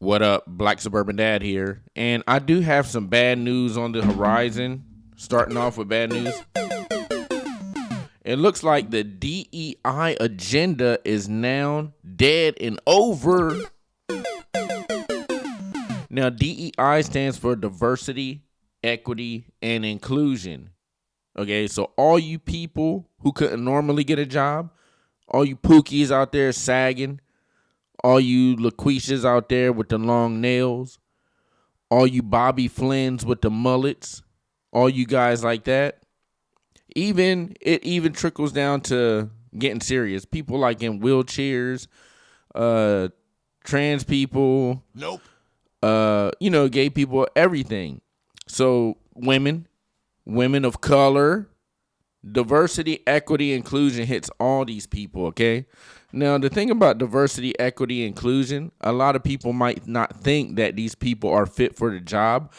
What up, Black Suburban Dad here. And I do have some bad news on the horizon. Starting off with bad news. It looks like the DEI agenda is now dead and over. Now, DEI stands for diversity, equity, and inclusion. Okay, so all you people who couldn't normally get a job, all you pookies out there sagging, all you LaQuishas out there with the long nails, all you Bobby Flynns with the mullets, all you guys like that. It even trickles down to getting serious. People like in wheelchairs, trans people, gay people, everything. So women of color, diversity, equity, inclusion hits all these people, okay? Now, the thing about diversity, equity, inclusion, a lot of people might not think that these people are fit for the job,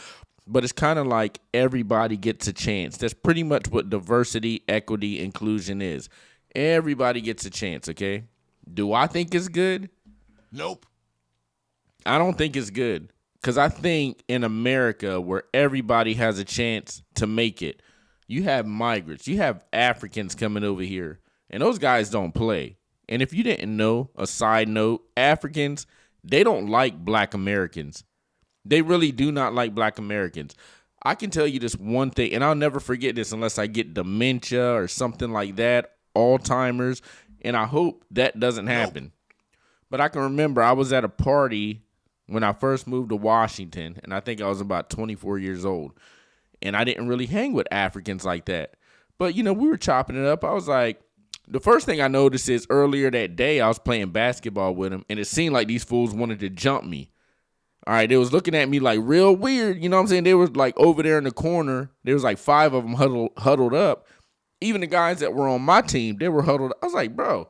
but it's kind of like everybody gets a chance. That's pretty much what diversity, equity, inclusion is. Everybody gets a chance, okay? Do I think it's good? Nope. I don't think it's good because I think in America where everybody has a chance to make it, you have migrants, you have Africans coming over here, and those guys don't play. And if you didn't know, a side note, Africans, they don't like black Americans. They really do not like black Americans. I can tell you this one thing, and I'll never forget this unless I get dementia or something like that, Alzheimer's, and I hope that doesn't happen. Nope. But I can remember I was at a party when I first moved to Washington, and I think I was about 24 years old, and I didn't really hang with Africans like that. But, we were chopping it up. I was like, the first thing I noticed is earlier that day I was playing basketball with them, and it seemed like these fools wanted to jump me. All right, they was looking at me like real weird. You know what I'm saying? They was like over there in the corner. There was like 5 of them huddled up. Even the guys that were on my team, they were huddled up. I was like, bro,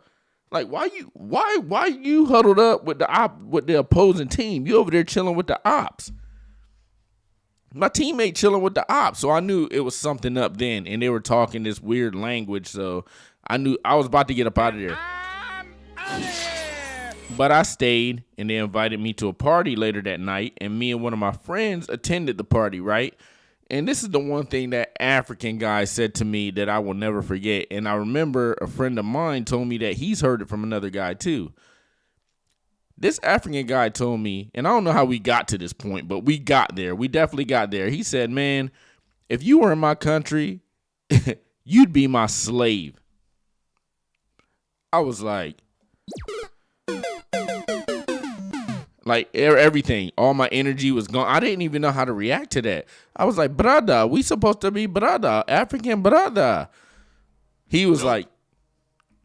like why you huddled up with the opposing team? You over there chilling with the ops. My teammate chilling with the ops, so I knew it was something up then, and they were talking this weird language, so I knew I was about to get up out of there. But I stayed, and they invited me to a party later that night, and me and one of my friends attended the party, right? And this is the one thing that African guy said to me that I will never forget. And I remember a friend of mine told me that he's heard it from another guy too. This African guy told me, and I don't know how we got to this point, but we got there. We definitely got there. He said, man, if you were in my country, you'd be my slave. I was like everything, all my energy was gone. I didn't even know how to react to that. I was like, brother, we supposed to be brother, African brother. He was like,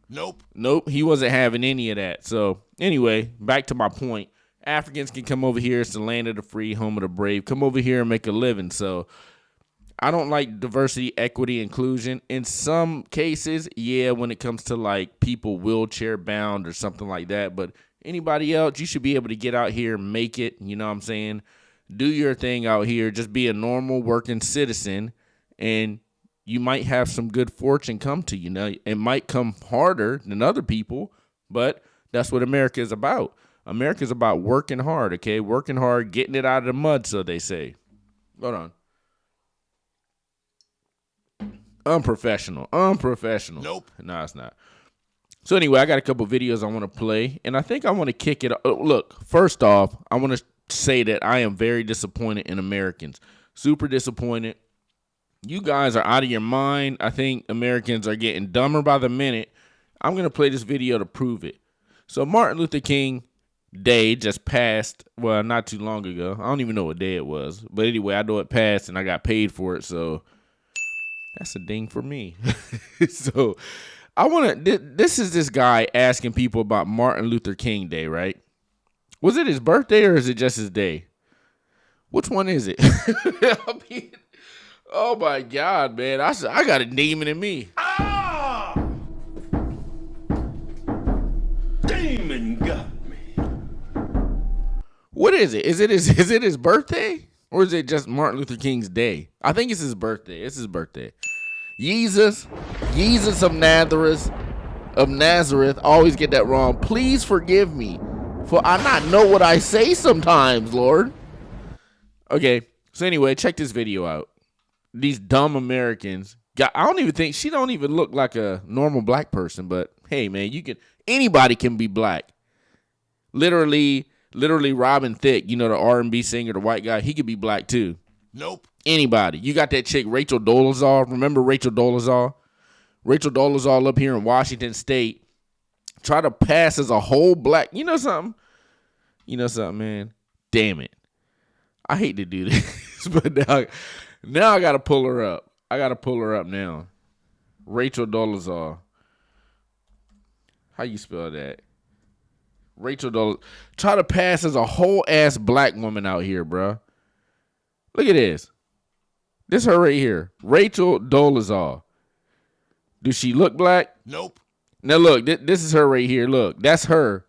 Nope. He wasn't having any of that. So anyway, back to my point. Africans can come over here. It's the land of the free, home of the brave. Come over here and make a living. So I don't like diversity, equity, inclusion. In some cases, yeah, when it comes to like people wheelchair bound or something like that. But anybody else, you should be able to get out here and make it. You know what I'm saying? Do your thing out here. Just be a normal working citizen, and you might have some good fortune come to you. Now, it might come harder than other people, but that's what America is about. America is about working hard, okay? Working hard, getting it out of the mud, so they say. Hold on. Unprofessional. Nope. No, it's not. So anyway, I got a couple videos I want to play, and I think I want to kick it. Look, first off, I want to say that I am very disappointed in Americans. Super disappointed. You guys are out of your mind. I think Americans are getting dumber by the minute. I'm going to play this video to prove it. So Martin Luther King Day just passed, well, not too long ago. I don't even know what day it was. But anyway, I know it passed and I got paid for it. So that's a ding for me. So I want to, this is this guy asking people about Martin Luther King Day, right? Was it his birthday or is it just his day? Which one is it? I mean, oh my God, man. I got a demon in me. Ah! Demon got me. What is it? Is it his birthday? Or is it just Martin Luther King's day? I think it's his birthday. It's his birthday. Jesus of Nazareth, always get that wrong. Please forgive me For I not know what I say sometimes, Lord. Okay, so anyway, check this video out. These dumb Americans. I don't even think, she don't even look like a normal black person, but hey, man, anybody can be black. Literally Robin Thicke, you know, the R&B singer, the white guy, he could be black too. Nope. Anybody. You got that chick, Rachel Dolezal. Remember Rachel Dolezal? Rachel Dolezal up here in Washington State. Try to pass as a whole black. You know something? Man? Damn it. I hate to do this, but now I got to pull her up. I got to pull her up now. Rachel Dolezal. How you spell that? Rachel Dolezal. Try to pass as a whole ass black woman out here, bro. Look at this. This her right here. Rachel Dolezal. Does she look black? Nope. Now look, this is her right here. Look, that's her.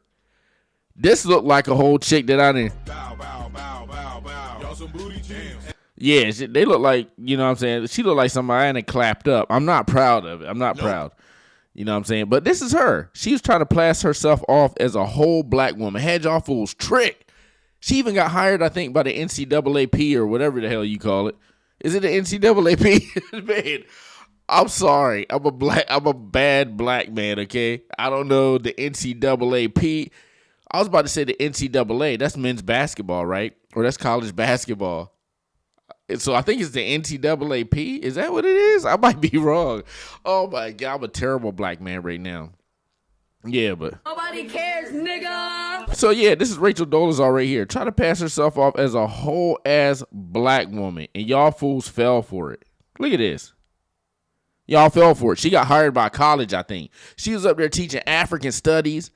This look like a whole chick that I didn't. Bow, bow, bow, bow, bow. Y'all some booty jams. Yeah, they look like, you know what I'm saying? She look like somebody I didn't clapped up. I'm not proud of it. I'm not proud. You know what I'm saying? But this is her. She was trying to pass herself off as a whole black woman. Had y'all fools tricked. She even got hired, I think, by the NCAAP or whatever the hell you call it. Is it the NCAAP? Man, I'm sorry. I'm a bad black man, okay? I don't know the NCAAP. I was about to say the NCAA. That's men's basketball, right? Or that's college basketball. So I think it's the NCAAP. Is that what it is? I might be wrong. Oh, my God. I'm a terrible black man right now. Yeah, but nobody cares, nigga. So yeah, this is Rachel Dolezal right here. Try to pass herself off as a whole ass black woman, and y'all fools fell for it. Look at this. Y'all fell for it. She got hired by college, I think. She was up there teaching African studies,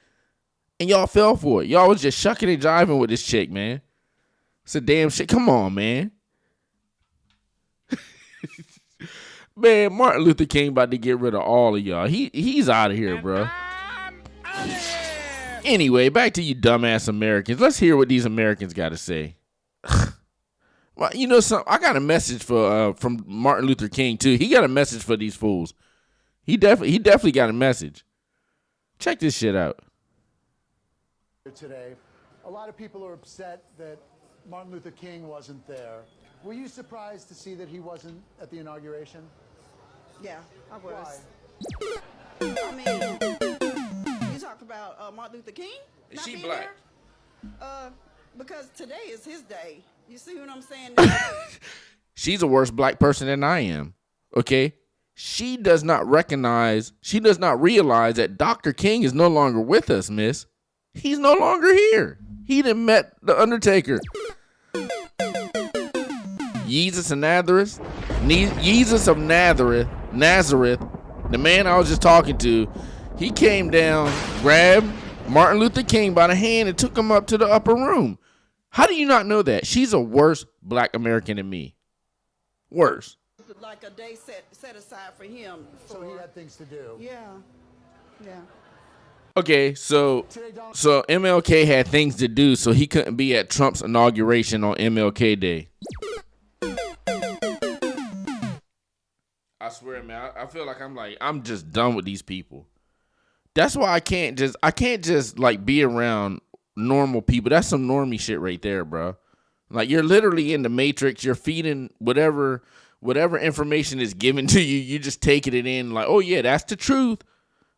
and y'all fell for it. Y'all was just shucking and jiving with this chick, man. It's a damn shit. Come on, man. Man, Martin Luther King about to get rid of all of y'all. He's out of here, bro. Anyway, back to you dumbass Americans. Let's hear what these Americans got to say. Well, you know something? I got a message from Martin Luther King too. He got a message for these fools. He definitely got a message. Check this shit out. Today, a lot of people are upset that Martin Luther King wasn't there. Were you surprised to see that he wasn't at the inauguration? Yeah, I was. Why? I mean, you talked about Martin Luther King. Is she being black? There? Because today is his day. You see what I'm saying? She's a worse black person than I am. Okay? She does not realize that Dr. King is no longer with us, miss. He's no longer here. He done met the Undertaker. Jesus of Nazareth, the man I was just talking to, he came down, grabbed Martin Luther King by the hand and took him up to the upper room. How do you not know that? She's a worse black American than me. Worse. Like a day set aside for him. So he had things to do. Yeah. Okay, so MLK had things to do, so he couldn't be at Trump's inauguration on MLK Day. I swear, man, I feel like I'm just done with these people. That's why I can't just like be around normal people. That's some normie shit right there, bro. Like, you're literally in the Matrix. You're feeding whatever information is given to you. You just taking it in like, oh yeah, that's the truth.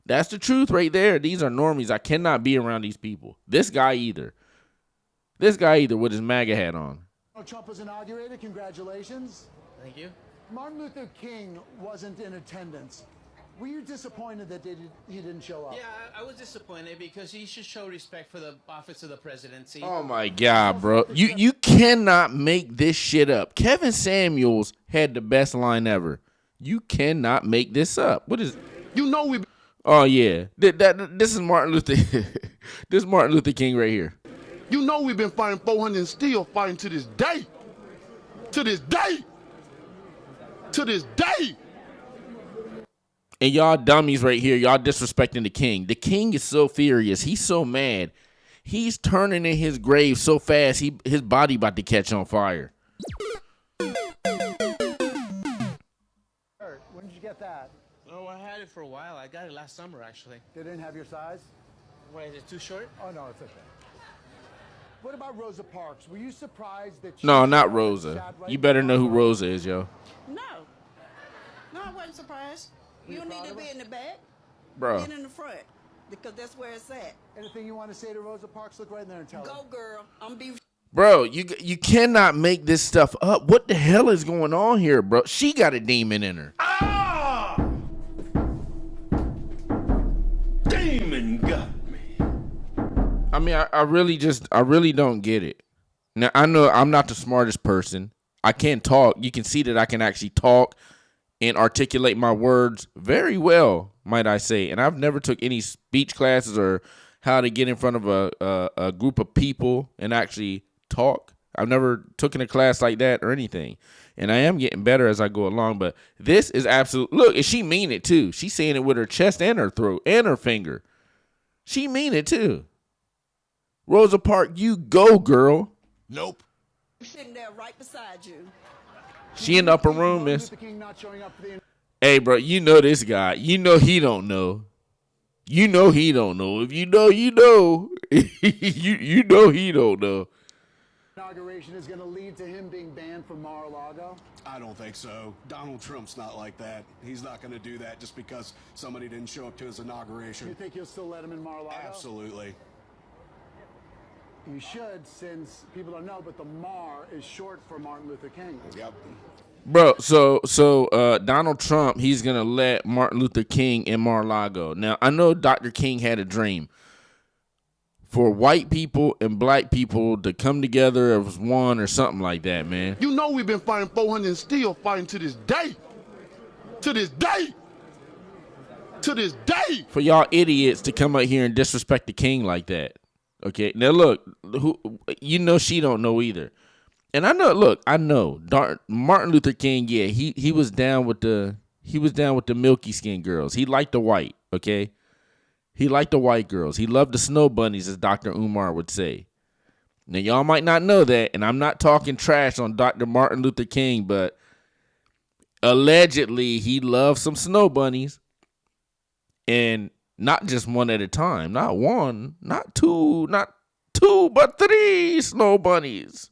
That's the truth right there. These are normies. I cannot be around these people. This guy either with his MAGA hat on. Trump was inaugurated. Congratulations. Thank you. Martin Luther King wasn't in attendance. Were you disappointed that he didn't show up? Yeah, I was disappointed because he should show respect for the office of the presidency. Oh my God, bro. You cannot make this shit up. Kevin Samuels had the best line ever. You cannot make this up. What is? You know we. Oh yeah. This is Martin Luther. This is Martin Luther King right here. You know we've been fighting 400 and still fighting to this day. To this day. To this day. And y'all dummies right here, y'all disrespecting the king. The king is so furious. He's so mad. He's turning in his grave so fast, his body about to catch on fire. When did you get that? Oh, I had it for a while. I got it last summer, actually. They didn't have your size? Why, is it too short? Oh, no, it's okay. What about Rosa Parks? Were you surprised that she No, not sat Rosa. right You better in know who front of her? Rosa is, yo. No. No, I wasn't surprised. You don't need to be in the back. Bro. Get in the front. Because that's where it's at. Anything you want to say to Rosa Parks? Look right in there and tell her. Go, girl. I'm be. Bro, you cannot make this stuff up. What the hell is going on here, bro? She got a demon in her. Ah! Demon got me. I mean, I really don't get it. Now, I know I'm not the smartest person. I can talk. You can see that I can actually talk and articulate my words very well, might I say. And I've never took any speech classes or how to get in front of a group of people and actually talk. I've never taken a class like that or anything. And I am getting better as I go along. But this is absolute. Look, and she mean it too. She's saying it with her chest and her throat and her finger. She mean it too. Rosa Parks, you go, girl. Nope. Sitting there right beside you. She in the upper room, Martin miss. Luther King not showing up for the Hey, bro, you know this guy. You know he don't know. You know he don't know. If you know, you know. you know he don't know. inauguration is going to lead to him being banned from Mar-a-Lago? I don't think so. Donald Trump's not like that. He's not going to do that just because somebody didn't show up to his inauguration. You think you'll still let him in Mar-a-Lago? Absolutely. You should, since people don't know, but the Mar is short for Martin Luther King. Yep. Bro, so Donald Trump, he's going to let Martin Luther King in Mar-a-Lago. Now, I know Dr. King had a dream for white people and black people to come together as one or something like that, man. You know we've been fighting 400 and still fighting to this day. To this day. To this day. For y'all idiots to come out here and disrespect the king like that. Okay, now look, you know she don't know either. And I know, look, I know Martin Luther King, yeah, he was down with the milky skin girls. He liked the white, okay? He liked the white girls. He loved the snow bunnies, as Dr. Umar would say. Now, y'all might not know that, and I'm not talking trash on Dr. Martin Luther King, but allegedly he loved some snow bunnies. And not just one at a time. Not one, not two, but 3 snow bunnies.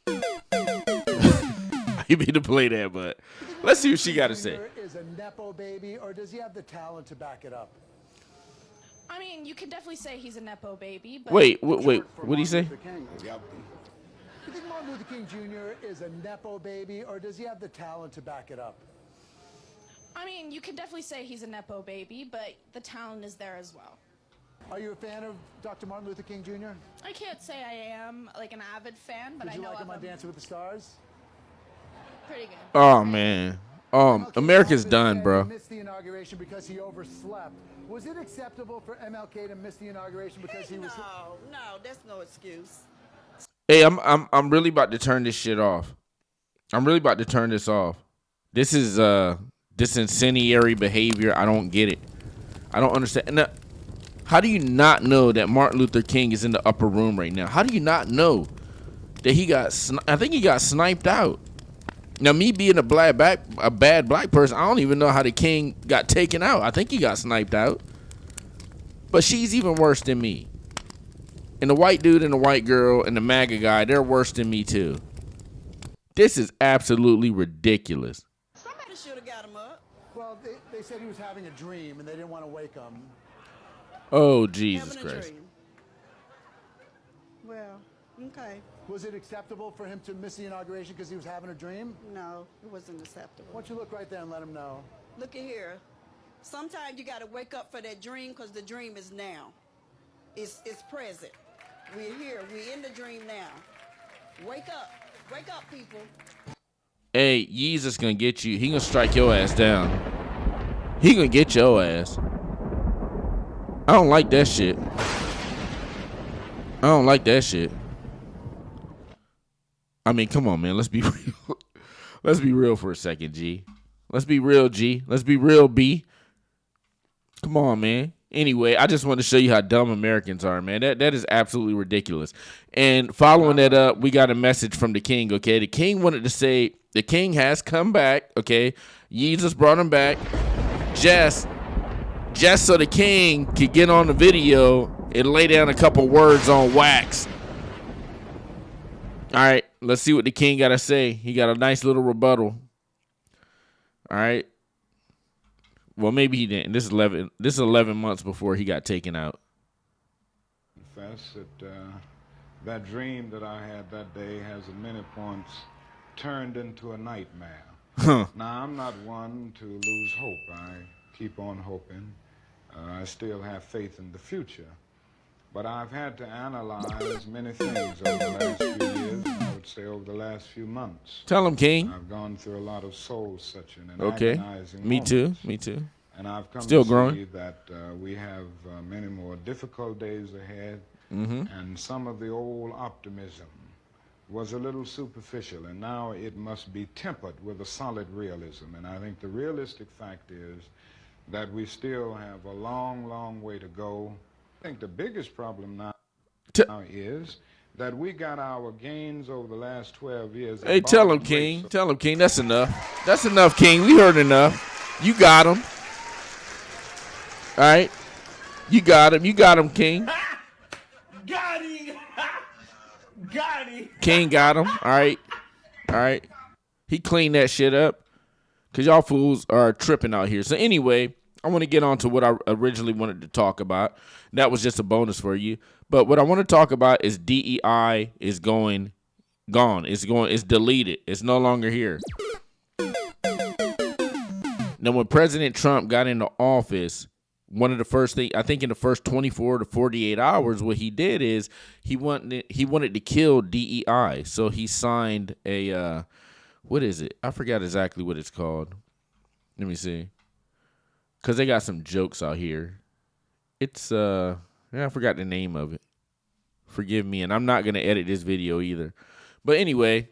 I didn't mean to play that, but let's see what she got to say. Is a Nepo baby, or does he have the talent to back it up? I mean, you can definitely say he's a Nepo baby, but... Wait, what did he say? Yep. You think Martin Luther King Jr. is a Nepo baby, or does he have the talent to back it up? I mean, you can definitely say he's a Nepo baby, but the talent is there as well. Are you a fan of Dr. Martin Luther King Jr.? I can't say I am, like, an avid fan, but Did I you know like him of on him. Dancing with the Stars? Pretty good. Oh, man. America's done, bro. He missed the inauguration because he overslept. Was it acceptable for MLK to miss the inauguration because he was... No, that's no excuse. Hey, I'm really about to turn this shit off. I'm really about to turn this off. This is this incendiary behavior. I don't get it. I don't understand. Now, how do you not know that Martin Luther King is in the upper room right now? How do you not know that he got? I think he got sniped out. Now, me being a bad black person, I don't even know how the king got taken out. I think he got sniped out. But she's even worse than me. And the white dude and the white girl and the MAGA guy, they're worse than me too. This is absolutely ridiculous. Somebody should have got him up. Well, they said he was having a dream, and they didn't want to wake him. Oh, Jesus Having a Christ. dream. Well, okay. Was it acceptable for him to miss the inauguration because he was having a dream? No, it wasn't acceptable. Why don't you look right there and let him know? Look at here. Sometimes you got to wake up for that dream because the dream is now. It's present. We're here. We're in the dream now. Wake up. Wake up, people. Hey, Jesus gonna get you. He gonna strike your ass down. He gonna get your ass. I don't like that shit. I don't like that shit. I mean, come on, man. Let's be real. Let's be real for a second, G. Let's be real, G. Let's be real, B. Come on, man. Anyway, I just want to show you how dumb Americans are, man. That is absolutely ridiculous. And following that up, we got a message from the king, okay? The king wanted to say the king has come back, okay? Jesus brought him back just so the king could get on the video and lay down a couple words on wax. All right, let's see what the king got to say. He got a nice little rebuttal. All right. Well, maybe he didn't. This is 11 months before he got taken out. Confess that that dream that I had that day has at many points turned into a nightmare. Now, I'm not one to lose hope. I keep on hoping. I still have faith in the future. But I've had to analyze many things over the last few years, and I would say over the last few months. Tell him, King. I've gone through a lot of soul-searching and okay. agonizing Me moments. too. Me too. And I've come Still to growing. see that we have many more difficult days ahead, and some of the old optimism was a little superficial, and now it must be tempered with a solid realism. And I think the realistic fact is that we still have a long, long way to go. I think the biggest problem now is that we got our gains over the last 12 years. Hey, tell him, King. Tell him, King. That's enough. That's enough, King. We heard enough. You got him. All right. You got him. You got him, King. Got him. Got him. King got him. All right. All right. He cleaned that shit up because y'all fools are tripping out here. So anyway, I want to get on to what I originally wanted to talk about. That was just a bonus for you. But what I want to talk about is DEI is gone. It's deleted. It's no longer here. Now, when President Trump got into office, one of the first things, I think in the first 24 to 48 hours, what he did is he wanted to kill DEI. So he signed a, what is it? I forgot exactly what it's called. Let me see. Because they got some jokes out here. It's, I forgot the name of it. Forgive me, and I'm not going to edit this video either. But anyway,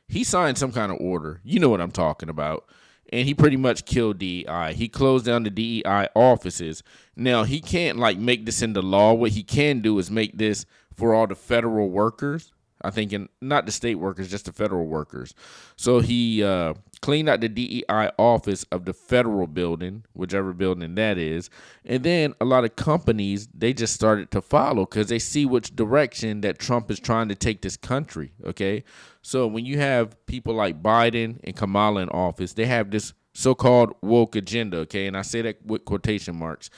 he signed some kind of order. You know what I'm talking about. And he pretty much killed DEI. He closed down the DEI offices. Now, he can't, make this into law. What he can do is make this for all the federal workers. I think, not the state workers, just the federal workers. So he cleaned out the DEI office of the federal building, whichever building that is. And then a lot of companies, they just started to follow because they see which direction that Trump is trying to take this country, okay? So when you have people like Biden and Kamala in office, they have this so-called woke agenda, okay? And I say that with quotation marks.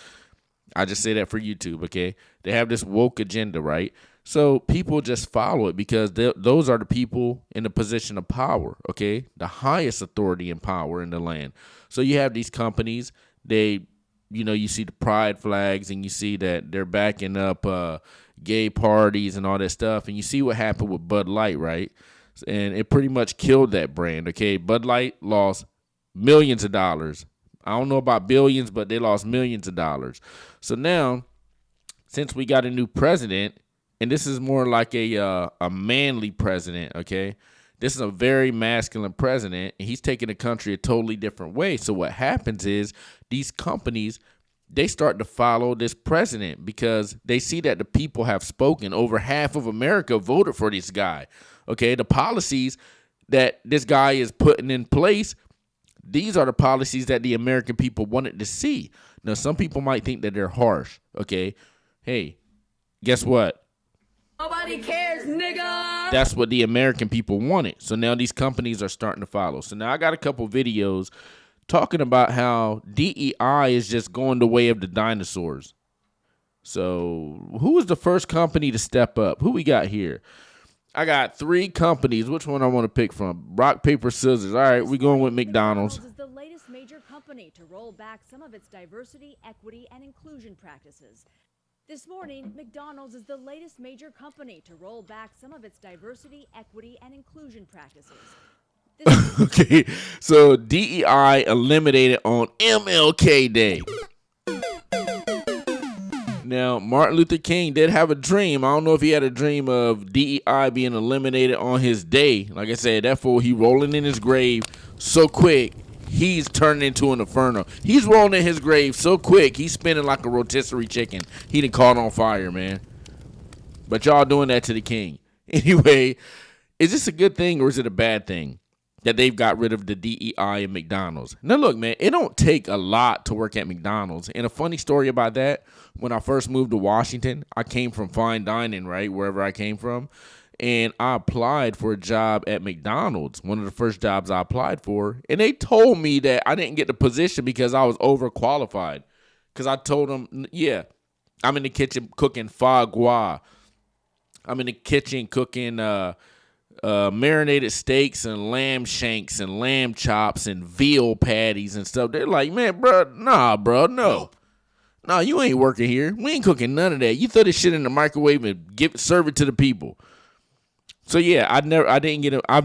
I just say that for YouTube, okay? They have this woke agenda, right? So people just follow it because those are the people in the position of power, okay? The highest authority and power in the land. So you have these companies, you see the pride flags and you see that they're backing up gay parties and all that stuff. And you see what happened with Bud Light, right? And it pretty much killed that brand, okay? Bud Light lost millions of dollars. I don't know about billions, but they lost millions of dollars. So now, since we got a new president, and this is more like a manly president, okay? This is a very masculine president, and he's taking the country a totally different way. So what happens is these companies, they start to follow this president because they see that the people have spoken. Over half of America voted for this guy, okay? The policies that this guy is putting in place, these are the policies that the American people wanted to see. Now, some people might think that they're harsh, okay? Hey, guess what? Nobody cares, nigga. That's what the American people wanted. So now these companies are starting to follow. So now I got a couple videos talking about how DEI is just going the way of the dinosaurs. So who was the first company to step up? Who we got here? I got 3 companies. Which one I want to pick from? Rock, paper, scissors. All right, we're going with McDonald's. Is the latest major company to roll back some of its diversity, equity, and inclusion practices. This morning, McDonald's is the latest major company to roll back some of its diversity, equity, and inclusion practices. Okay, so DEI eliminated on MLK Day. Now, Martin Luther King did have a dream. I don't know if he had a dream of DEI being eliminated on his day. Like I said, that fool, he rolling in his grave so quick, he's turning into an inferno. He's rolling in his grave so quick, he's spinning like a rotisserie chicken. He done caught on fire, man. But y'all doing that to the king. Anyway, is this a good thing or is it a bad thing? that they've got rid of the DEI in McDonald's. Now, look, man, it don't take a lot to work at McDonald's. And a funny story about that, when I first moved to Washington, I came from fine dining, right, wherever I came from. And I applied for a job at McDonald's, one of the first jobs I applied for. And they told me that I didn't get the position because I was overqualified. Because I told them, yeah, I'm in the kitchen cooking foie gras. I'm in the kitchen cooking marinated steaks and lamb shanks and lamb chops and veal patties and stuff. They're like, man, bro, no. No, you ain't working here. We ain't cooking none of that. You throw this shit in the microwave and serve it to the people. So yeah, I've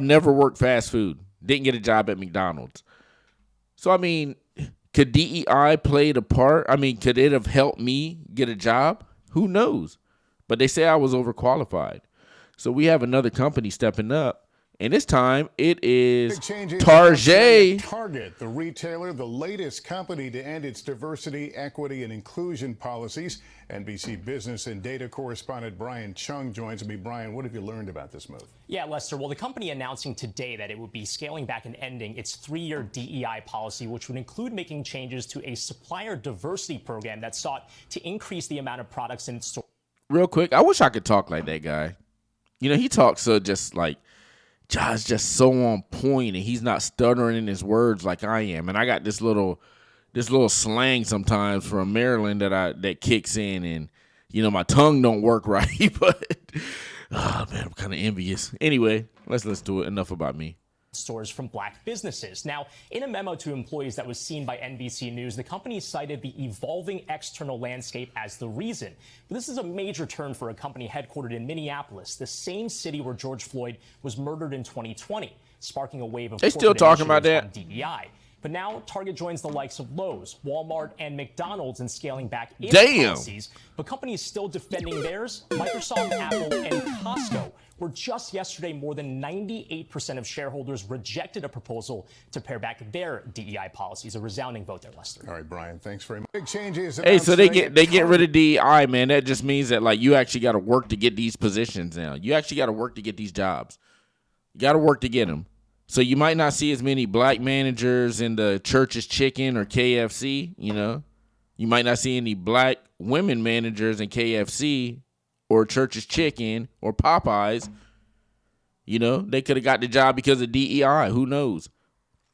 never worked fast food. Didn't get a job at McDonald's. So I mean, could DEI play the part? I mean, could it have helped me get a job? Who knows? But they say I was overqualified. So we have another company stepping up, and this time it is Target. Target, the retailer, the latest company to end its diversity, equity, and inclusion policies. NBC business and data correspondent Brian Chung joins me. Brian, what have you learned about this move? Yeah, Lester. Well, the company announcing today that it would be scaling back and ending its 3-year DEI policy, which would include making changes to a supplier diversity program that sought to increase the amount of products in its store. Real quick, I wish I could talk like that guy. You know, he talks so just like, Josh, just so on point, and he's not stuttering in his words like I am. And I got this little slang sometimes from Maryland that kicks in, and you know my tongue don't work right. But oh man, I'm kind of envious. Anyway, let's listen to it. Enough about me. Stores from black businesses. Now, in a memo to employees that was seen by NBC News, the company cited the evolving external landscape as the reason. But this is a major turn for a company headquartered in Minneapolis, the same city where George Floyd was murdered in 2020, sparking a wave of they still talking about that on DEI. But now Target joins the likes of Lowe's, Walmart, and McDonald's in scaling back its policies. But companies still defending theirs, Microsoft, Apple, and Costco, where just yesterday more than 98% of shareholders rejected a proposal to pare back their DEI policies. A resounding vote there, Lester. All right, Brian, thanks very much. Big changes. Hey, so they get rid of DEI, man. That just means that like you actually got to work to get these positions now. You actually got to work to get these jobs. You got to work to get them. So you might not see as many black managers in the Church's Chicken or KFC, you know. You might not see any black women managers in KFC or Church's Chicken or Popeyes. You know, they could have got the job because of DEI. Who knows?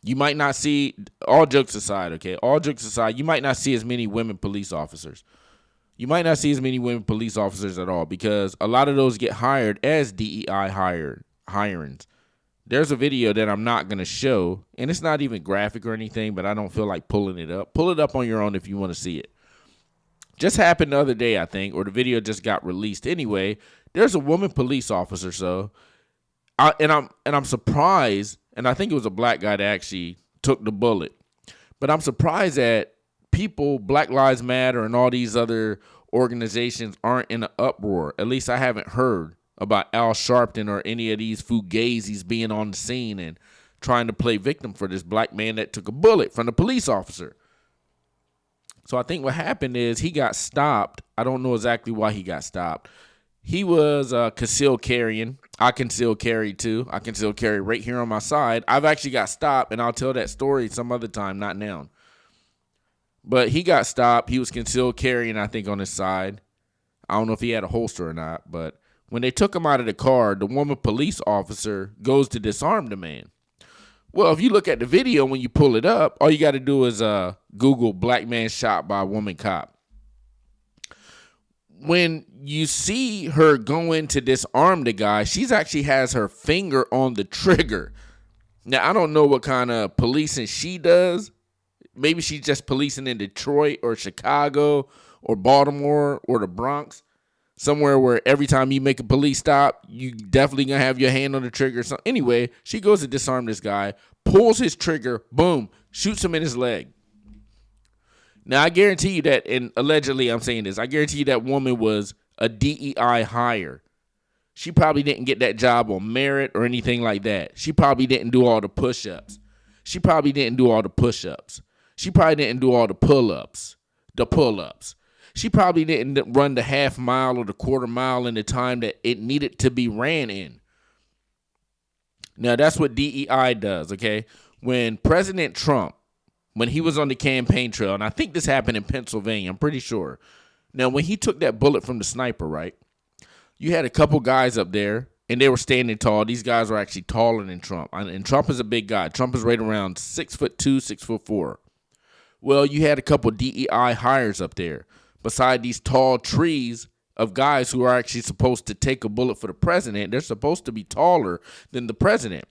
You might not see, all jokes aside, okay? All jokes aside, you might not see as many women police officers. You might not see as many women police officers at all because a lot of those get hired as DEI hirings. There's a video that I'm not going to show, and it's not even graphic or anything, but I don't feel like pulling it up. Pull it up on your own if you want to see it. Just happened the other day, I think, or the video just got released. Anyway, there's a woman police officer, and I'm surprised, and I think it was a black guy that actually took the bullet. But I'm surprised that people, Black Lives Matter and all these other organizations aren't in an uproar. At least I haven't heard about Al Sharpton or any of these fugazis being on the scene and trying to play victim for this black man that took a bullet from the police officer. So I think what happened is he got stopped. I don't know exactly why he got stopped. He was concealed carrying. I concealed carry too. I concealed carry right here on my side. I've actually got stopped, and I'll tell that story some other time, not now. But he got stopped. He was concealed carrying, I think, on his side. I don't know if he had a holster or not, but when they took him out of the car, the woman police officer goes to disarm the man. Well, if you look at the video, when you pull it up, all you got to do is Google black man shot by a woman cop. When you see her go in to disarm the guy, she's actually has her finger on the trigger. Now, I don't know what kind of policing she does. Maybe she's just policing in Detroit or Chicago or Baltimore or the Bronx. Somewhere where every time you make a police stop, you definitely gonna have your hand on the trigger. So anyway, she goes to disarm this guy, pulls his trigger, boom, shoots him in his leg. Now I guarantee you that, and allegedly I'm saying this, I guarantee you that woman was a DEI hire. She probably didn't get that job on merit or anything like that. She probably didn't do all the push-ups. She probably didn't do all the push-ups. She probably didn't do all the pull-ups. She probably didn't run the half mile or the quarter mile in the time that it needed to be ran in. Now, that's what DEI does, okay? When President Trump, when he was on the campaign trail, and I think this happened in Pennsylvania, I'm pretty sure. Now, when he took that bullet from the sniper, right, you had a couple guys up there, and they were standing tall. These guys were actually taller than Trump, and Trump is a big guy. Trump is right around 6'2", 6'4". Well, you had a couple DEI hires up there, beside these tall trees of guys who are actually supposed to take a bullet for the president. They're supposed to be taller than the president,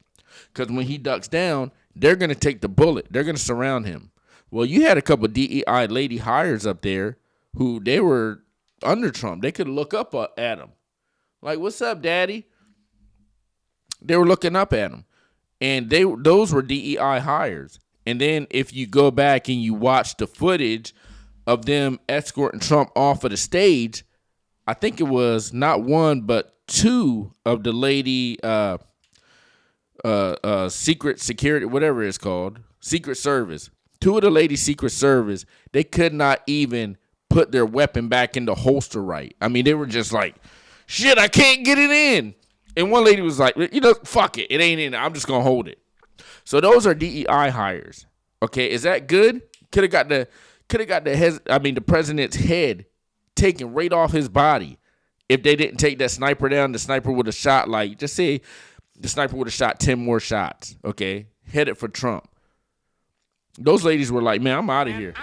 because when he ducks down, they're going to take the bullet. They're going to surround him. Well, you had a couple DEI lady hires up there who they were under Trump. They could look up at him. Like, what's up, daddy? They were looking up at him. And those were DEI hires. And then if you go back and you watch the footage of them escorting Trump off of the stage, I think it was not one but two of the lady secret security, whatever it's called, Secret Service. Two of the lady Secret Service, they could not even put their weapon back in the holster right. I mean, they were just like, shit, I can't get it in. And one lady was like, fuck it. It ain't in there. I'm just going to hold it. So those are DEI hires. Okay, is that good? Could have got the president's head taken right off his body. If they didn't take that sniper down, the sniper would have shot, like, just say the sniper would have shot 10 more shots, okay, headed for Trump. Those ladies were like, man, I'm out of here.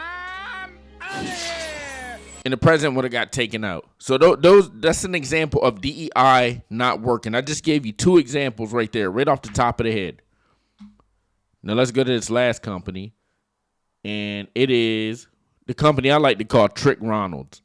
And the president would have got taken out. So that's an example of DEI not working. I just gave you two examples right there, right off the top of the head. Now let's go to this last company. And it is the company I like to call Trick Ronald's.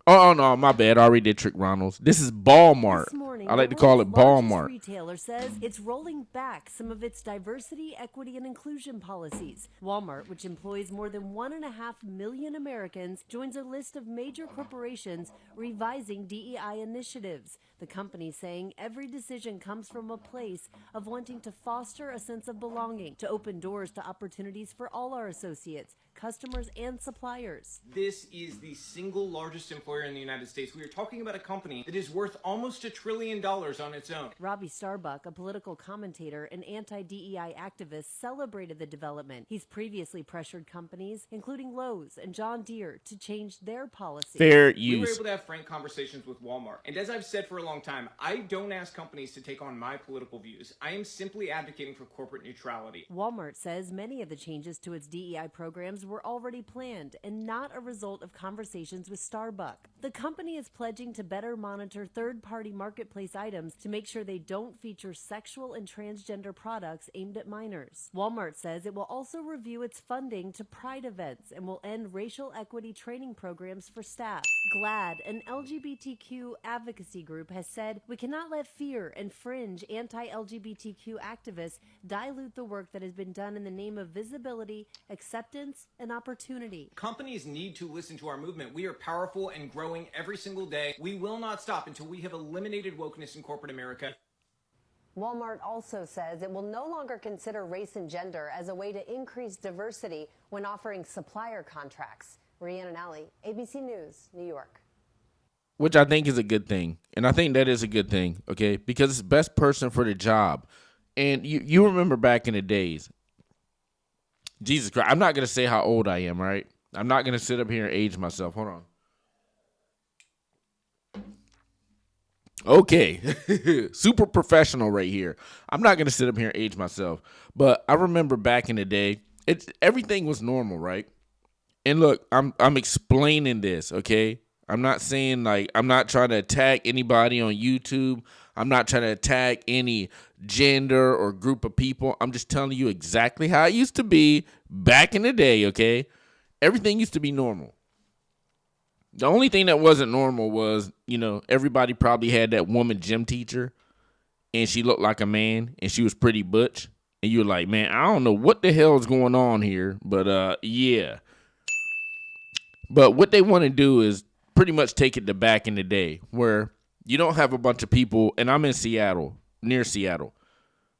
Oh, no, my bad. I already did Trick Ronald's. This is Walmart. I like to call it Walmart. The retailer says it's rolling back some of its diversity, equity, and inclusion policies. Walmart, which employs more than 1.5 million Americans, joins a list of major corporations revising DEI initiatives. The company saying every decision comes from a place of wanting to foster a sense of belonging, to open doors to opportunities for all our associates, customers, and suppliers. This is the single largest employer in the United States. We are talking about a company that is worth almost $1 trillion on its own. Robbie Starbuck, a political commentator and anti-DEI activist, celebrated the development. He's previously pressured companies, including Lowe's and John Deere, to change their policy. Fair We use. were able to have frank conversations with Walmart. And as I've said for a long time, I don't ask companies to take on my political views. I am simply advocating for corporate neutrality. Walmart says many of the changes to its DEI programs were already planned and not a result of conversations with Starbuck. The company is pledging to better monitor third-party marketplace items to make sure they don't feature sexual and transgender products aimed at minors. Walmart says it will also review its funding to Pride events and will end racial equity training programs for staff. GLAAD, an LGBTQ advocacy group, has said we cannot let fear and fringe anti-LGBTQ activists dilute the work that has been done in the name of visibility, acceptance, and opportunity. Companies need to listen to our movement. We are powerful and growing every single day. We will not stop until we have eliminated wokeness in corporate America. Walmart also says it will no longer consider race and gender as a way to increase diversity when offering supplier contracts. Rhiannon Alley, ABC News, New York. Which I think is a good thing. And I think that is a good thing, okay? Because it's best person for the job. And you remember back in the days, Jesus Christ, I'm not going to say how old I am, right? I'm not going to sit up here and age myself. Hold on. Okay. Super professional right here. I'm not going to sit up here and age myself. But I remember back in the day, everything was normal, right? And look, I'm explaining this, okay? I'm not saying, like, I'm not trying to attack anybody on YouTube. I'm not trying to attack any gender or group of people. I'm just telling you exactly how it used to be back in the day, okay? Everything used to be normal. The only thing that wasn't normal was, everybody probably had that woman gym teacher, and she looked like a man, and she was pretty butch. And you were like, man, I don't know what the hell is going on here, but yeah. But what they want to do is pretty much take it to back in the day where you don't have a bunch of people, and I'm in Seattle, near Seattle.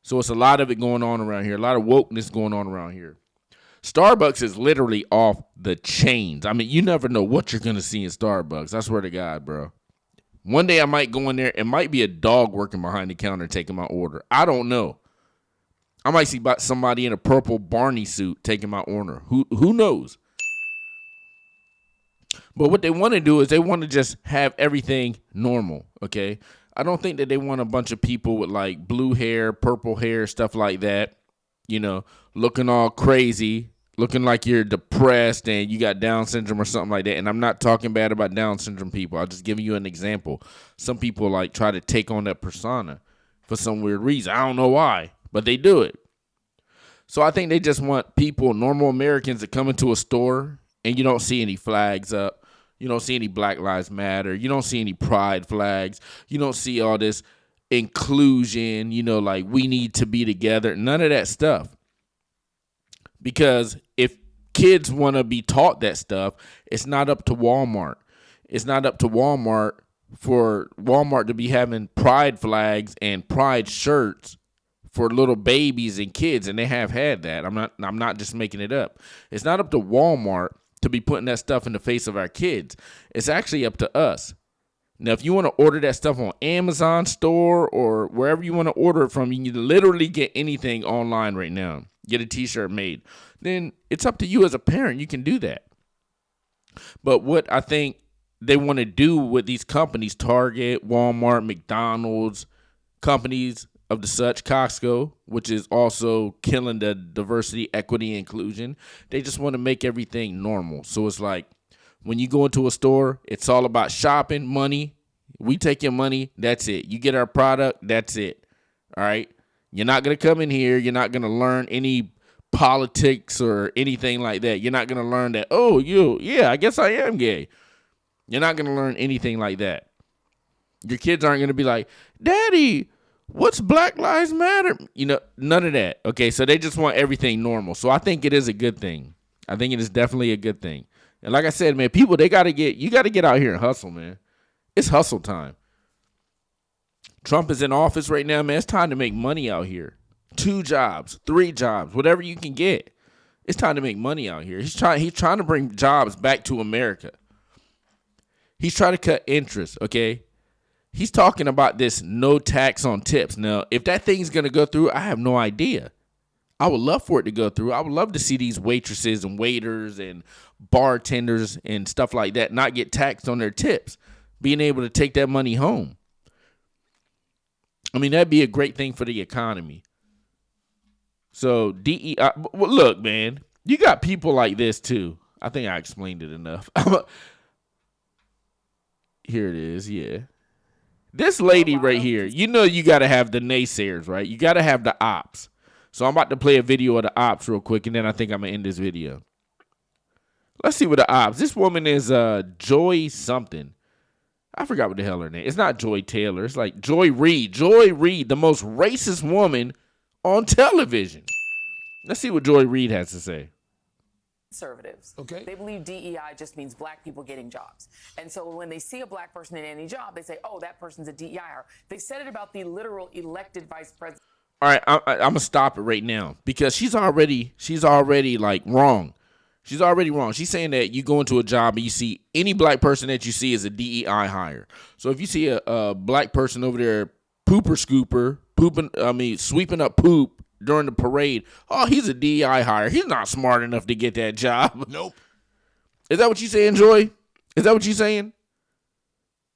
So it's a lot of it going on around here, a lot of wokeness going on around here. Starbucks is literally off the chains. I mean, you never know what you're going to see in Starbucks. I swear to God, bro. One day I might go in there. It might be a dog working behind the counter taking my order. I don't know. I might see somebody in a purple Barney suit taking my order. Who knows? But what they want to do is they want to just have everything normal, okay? I don't think that they want a bunch of people with like blue hair, purple hair, stuff like that, you know, looking all crazy, looking like you're depressed and you got Down syndrome or something like that. And I'm not talking bad about Down syndrome people. I'm just giving you an example. Some people like try to take on that persona for some weird reason. I don't know why, but they do it. So I think they just want people, normal Americans, to come into a store and you don't see any flags up. You don't see any Black Lives Matter. You don't see any pride flags. You don't see all this inclusion, you know, like we need to be together. None of that stuff. Because if kids want to be taught that stuff, it's not up to Walmart. It's not up to Walmart for Walmart to be having pride flags and pride shirts for little babies and kids, and they have had that. I'm not just making it up. It's not up to Walmart to be putting that stuff in the face of our kids. It's actually up to us. Now, if you want to order that stuff on Amazon store or wherever you want to order it from, you can literally get anything online right now. Get a t-shirt made. Then it's up to you as a parent. You can do that. But what I think they want to do with these companies, Target, Walmart, McDonald's, companies of the such, Costco, which is also killing the diversity, equity, and inclusion. They just want to make everything normal. So it's like when you go into a store, it's all about shopping, money. We take your money. That's it. You get our product. That's it. All right. You're not going to come in here. You're not going to learn any politics or anything like that. You're not going to learn that, oh, I guess I am gay. You're not going to learn anything like that. Your kids aren't going to be like, Daddy, what's Black Lives Matter? You know, none of that. Okay, so they just want everything normal. So I think it is a good thing. I think it is definitely a good thing. And like I said, man, people, you got to get out here and hustle, man. It's hustle time. Trump is in office right now, man. It's time to make money out here. 2 jobs, 3 jobs, whatever you can get. It's time to make money out here. He's trying to bring jobs back to America. He's trying to cut interest, okay? He's talking about this no tax on tips. Now, if that thing's going to go through, I have no idea. I would love for it to go through. I would love to see these waitresses and waiters and bartenders and stuff like that not get taxed on their tips, being able to take that money home. I mean, that'd be a great thing for the economy. So DEI, well, look, man, you got people like this too. I think I explained it enough. Here it is, yeah. This lady right here, you know you got to have the naysayers, right? You got to have the ops. So I'm about to play a video of the ops real quick, and then I think I'm going to end this video. Let's see what the ops. This woman is Joy something. I forgot what the hell her name. It's not Joy Taylor. It's like Joy Reid. Joy Reid, the most racist woman on television. Let's see what Joy Reid has to say. Conservatives. Okay. They believe DEI just means black people getting jobs. And so when they see a black person in any job, they say, oh, that person's a DEIer. They said it about the literal elected vice president. All right, I'm going to stop it right now because she's already like wrong. She's already wrong. She's saying that you go into a job and you see any black person that you see is a DEI hire. So if you see a black person over there sweeping up poop during the parade, oh, he's a DEI hire. He's not smart enough to get that job. Nope. Is that what you saying, Joy? Is that what you saying?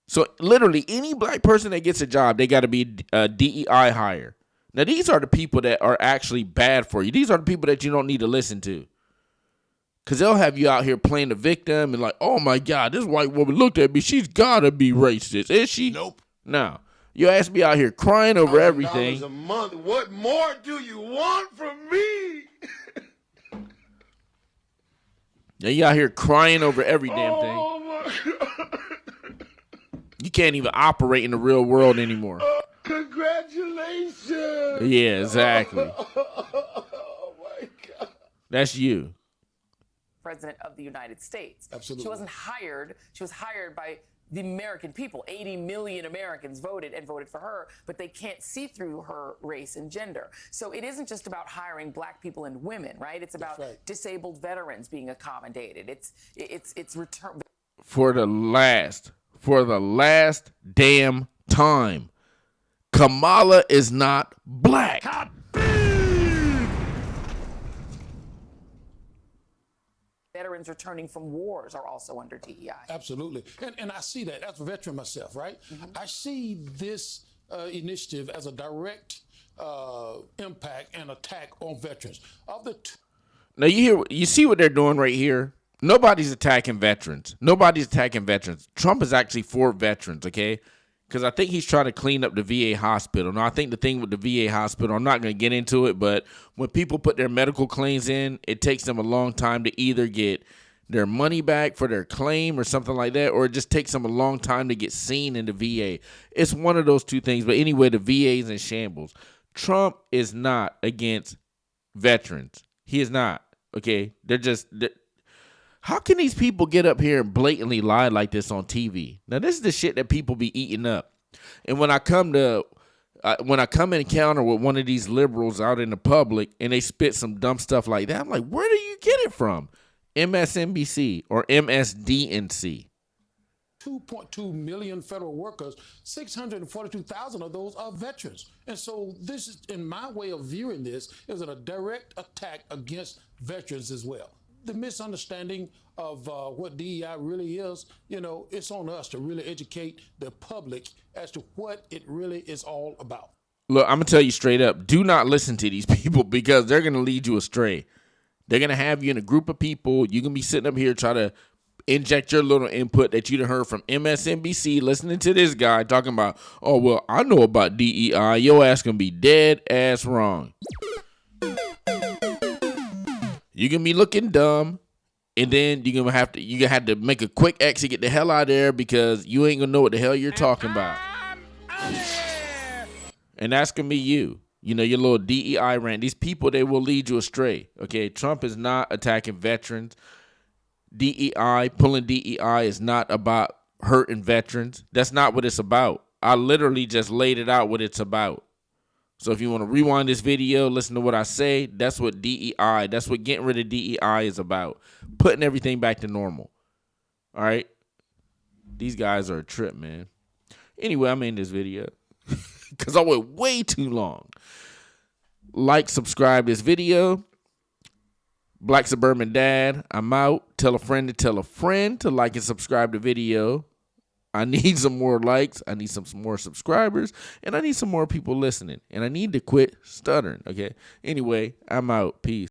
So literally any black person that gets a job, they got to be a DEI hire. Now, these are the people that are actually bad for you. These are the people that you don't need to listen to. Because they'll have you out here playing the victim and like, oh, my God, this white woman looked at me. She's got to be racist. Is she? Nope. No. Your ass be out here crying over everything. $100 a month. What more do you want from me? Now you out here crying over every damn thing. Oh, my God. You can't even operate in the real world anymore. Congratulations. Yeah, exactly. Oh, my God. That's you. President of the United States. Absolutely. She wasn't hired. She was hired by the American people. 80 million Americans voted for her, but they can't see through her race and gender. So it isn't just about hiring black people and women, right? It's about disabled veterans being accommodated. It's return. For the last damn time, Kamala is not black. veterans returning from wars are also under DEI. Absolutely. And I see that as a veteran myself, right? I see this initiative as a direct impact and attack on veterans. Now you see what they're doing right here? Nobody's attacking veterans. Nobody's attacking veterans. Trump is actually for veterans, okay? Because I think he's trying to clean up the VA hospital. Now, I think the thing with the VA hospital, I'm not going to get into it, but when people put their medical claims in, it takes them a long time to either get their money back for their claim or something like that, or it just takes them a long time to get seen in the VA. It's one of those two things. But anyway, the VA is in shambles. Trump is not against veterans. He is not, okay? How can these people get up here and blatantly lie like this on TV? Now, this is the shit that people be eating up. And when I come in encounter with one of these liberals out in the public and they spit some dumb stuff like that, I'm like, where do you get it from? MSNBC or MSDNC. 2.2 million federal workers, 642,000 of those are veterans. And so this is, in my way of viewing this, is a direct attack against veterans as well. The misunderstanding of what DEI really is, it's on us to really educate the public as to what it really is all about. Look, I'm going to tell you straight up, do not listen to these people because they're going to lead you astray. They're going to have you in a group of people. You're going to be sitting up here trying to inject your little input that you'd heard from MSNBC, listening to this guy talking about, oh, well, I know about DEI. Your ass going to be dead ass wrong. You can be looking dumb, and then you're gonna have to make a quick exit, get the hell out of there because you ain't gonna know what the hell you're talking about. And that's gonna be you. Your little DEI rant. These people, they will lead you astray. Okay, Trump is not attacking veterans. Pulling DEI is not about hurting veterans. That's not what it's about. I literally just laid it out what it's about. So if you want to rewind this video, listen to what I say. That's what DEI, that's what getting rid of DEI is about. Putting everything back to normal. All right? These guys are a trip, man. Anyway, I'm in this video because I went way too long. Like, subscribe this video. Black Suburban Dad, I'm out. Tell a friend to like and subscribe the video. I need some more likes. I need some more subscribers. And I need some more people listening. And I need to quit stuttering, okay? Anyway, I'm out. Peace.